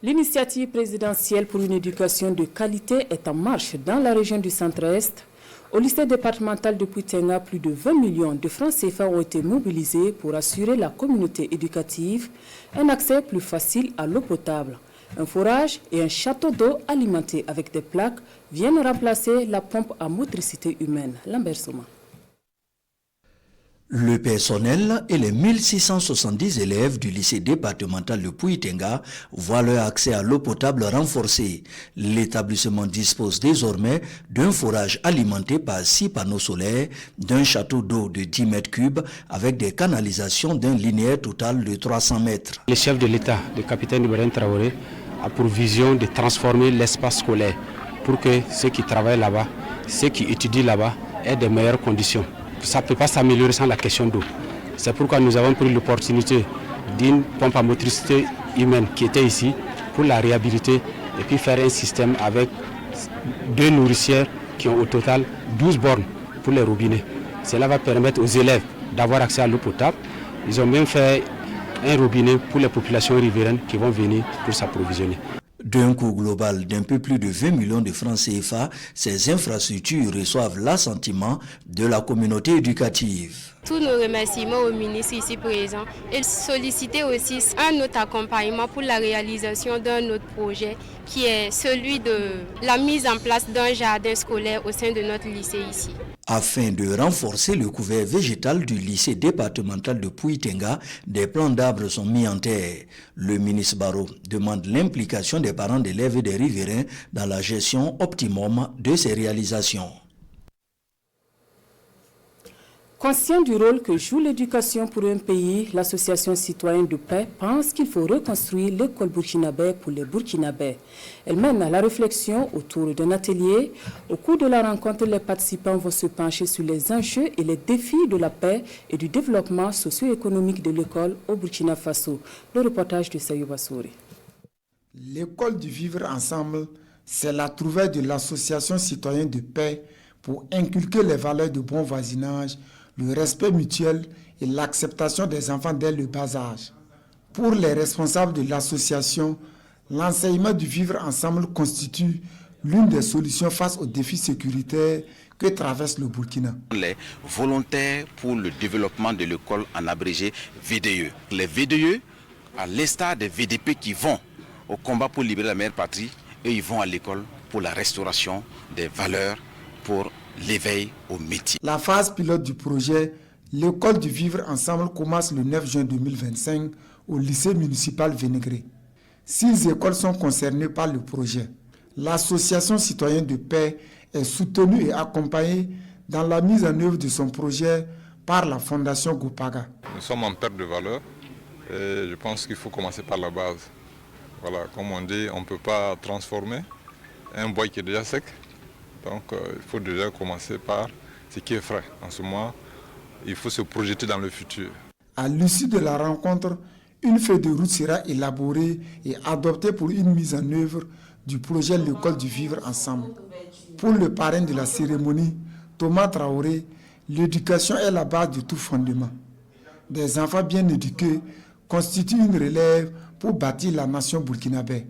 L'initiative présidentielle pour une éducation de qualité est en marche dans la région du Centre-Est. Au lycée départemental de Pouitenga, plus de 20 millions de francs CFA ont été mobilisés pour assurer la communauté éducative un accès plus facile à l'eau potable. Un forage et un château d'eau alimenté avec des plaques viennent remplacer la pompe à motricité humaine. Lambert Soma. Le personnel et les 1670 élèves du lycée départemental de Pouitenga voient leur accès à l'eau potable renforcé. L'établissement dispose désormais d'un forage alimenté par 6 panneaux solaires, d'un château d'eau de 10 mètres cubes avec des canalisations d'un linéaire total de 300 mètres. Le chef de l'État, le capitaine Ibrahim Traoré, a pour vision de transformer l'espace scolaire pour que ceux qui travaillent là-bas, ceux qui étudient là-bas aient de meilleures conditions. Ça ne peut pas s'améliorer sans la question d'eau. C'est pourquoi nous avons pris l'opportunité d'une pompe à motricité humaine qui était ici pour la réhabiliter et puis faire un système avec 2 nourricières qui ont au total 12 bornes pour les robinets. Cela va permettre aux élèves d'avoir accès à l'eau potable. Ils ont même fait un robinet pour les populations riveraines qui vont venir pour s'approvisionner. D'un coût global d'un peu plus de 20 millions de francs CFA, ces infrastructures reçoivent l'assentiment de la communauté éducative. Tous nos remerciements au ministre ici présent et solliciter aussi un autre accompagnement pour la réalisation d'un autre projet qui est celui de la mise en place d'un jardin scolaire au sein de notre lycée ici. Afin de renforcer le couvert végétal du lycée départemental de Pouitenga, des plants d'arbres sont mis en terre. Le ministre Barrot demande l'implication des parents d'élèves et des riverains dans la gestion optimum de ces réalisations. Conscient du rôle que joue l'éducation pour un pays, l'association citoyenne de paix pense qu'il faut reconstruire l'école burkinabé pour les Burkinabés. Elle mène à la réflexion autour d'un atelier. Au cours de la rencontre, les participants vont se pencher sur les enjeux et les défis de la paix et du développement socio-économique de l'école au Burkina Faso. Le reportage de Sayou Bassouri. L'école du vivre ensemble, c'est la trouvaille de l'association citoyenne de paix pour inculquer les valeurs de bon voisinage, le respect mutuel et l'acceptation des enfants dès le bas âge. Pour les responsables de l'association, l'enseignement du vivre ensemble constitue l'une des solutions face aux défis sécuritaires que traverse le Burkina. Les volontaires pour le développement de l'école, en abrégé VDE. Les VDE, à l'instar des VDP qui vont au combat pour libérer la mère patrie, et ils vont à l'école pour la restauration des valeurs, pour l'éveil au métier. La phase pilote du projet, l'école du vivre ensemble, commence le 9 juin 2025 au lycée municipal Vénégré. 6 écoles sont concernées par le projet. L'association citoyenne de paix est soutenue et accompagnée dans la mise en œuvre de son projet par la Fondation Gopaga. Nous sommes en perte de valeur et je pense qu'il faut commencer par la base. Voilà, comme on dit, on ne peut pas transformer un bois qui est déjà sec. Donc il faut déjà commencer par ce qui est frais. En ce moment, il faut se projeter dans le futur. À l'issue de la rencontre, une feuille de route sera élaborée et adoptée pour une mise en œuvre du projet L'école du vivre ensemble. Pour le parrain de la cérémonie, Thomas Traoré, l'éducation est la base de tout fondement. Des enfants bien éduqués constituent une relève pour bâtir la nation burkinabé.